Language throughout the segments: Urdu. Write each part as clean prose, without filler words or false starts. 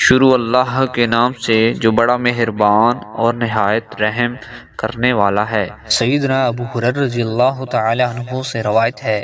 شروع اللہ کے نام سے جو بڑا مہربان اور نہایت رحم کرنے والا ہے۔ سیدنا ابو ہریرہ رضی اللہ تعالی عنہ سے روایت ہے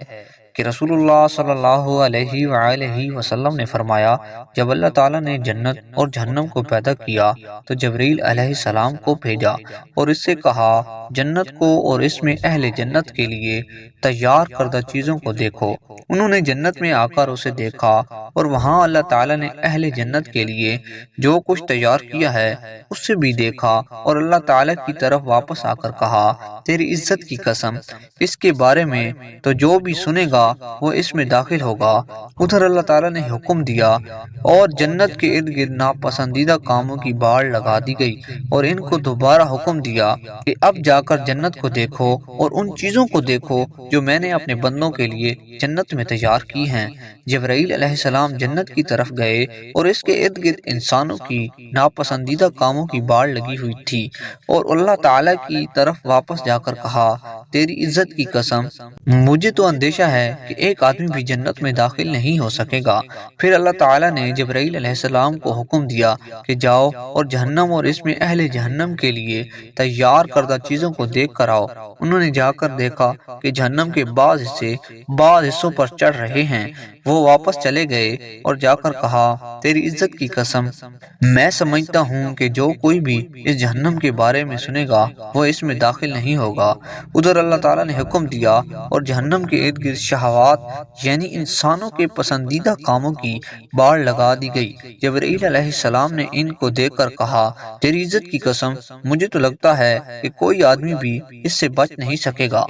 کہ رسول اللہ صلی اللہ علیہ وآلہ وسلم نے فرمایا، جب اللہ تعالیٰ نے جنت اور جہنم کو پیدا کیا تو جبرائیل علیہ السلام کو بھیجا اور اس سے کہا، جنت کو اور اس میں اہل جنت کے لیے تیار کردہ چیزوں کو دیکھو۔ انہوں نے جنت میں آ کر اسے دیکھا اور وہاں اللہ تعالیٰ نے اہل جنت کے لیے جو کچھ تیار کیا ہے اس سے بھی دیکھا، اور اللہ تعالیٰ کی طرف واپس آ کر کہا، تیری عزت کی قسم، اس کے بارے میں تو جو بھی سنے گا وہ اس میں داخل ہوگا۔ ادھر اللہ تعالیٰ نے حکم دیا اور جنت کے ارد گرد ناپسندیدہ کاموں کی باڑ لگا دی گئی، اور ان کو دوبارہ حکم دیا کہ اب جا کر جنت کو دیکھو اور ان چیزوں کو دیکھو جو میں نے اپنے بندوں کے لیے جنت میں تیار کی ہیں۔ جبرائیل علیہ السلام جنت کی طرف گئے اور اس کے ارد گرد انسانوں کی ناپسندیدہ کاموں کی باڑ لگی ہوئی تھی، اور اللہ تعالیٰ کی طرف واپس جا کر کہا، تیری عزت کی قسم، مجھے تو اندیشہ ہے کہ ایک آدمی بھی جنت میں داخل نہیں ہو سکے گا۔ پھر اللہ تعالیٰ نے جبرائیل علیہ السلام کو حکم دیا کہ جاؤ اور جہنم اور اس میں اہل جہنم کے لیے تیار کردہ چیزوں کو دیکھ کر آؤ۔ انہوں نے جا کر دیکھا کہ جہنم کے بعض حصے بعض حصوں پر چڑھ رہے ہیں۔ وہ واپس چلے گئے اور جا کر کہا، تیری عزت کی قسم، میں سمجھتا ہوں کہ جو کوئی بھی اس جہنم کے بارے میں سنے گا وہ اس میں داخل نہیں ہوگا۔ ادھر اللہ تعالیٰ نے حکم دیا اور جہنم کے ارد گرد شہوات یعنی انسانوں کے پسندیدہ کاموں کی باڑ لگا دی گئی۔ جبرائیل علیہ السلام نے ان کو دیکھ کر کہا، تیری عزت کی قسم، مجھے تو لگتا ہے کہ کوئی آدمی بھی اس سے بچ نہیں سکے گا۔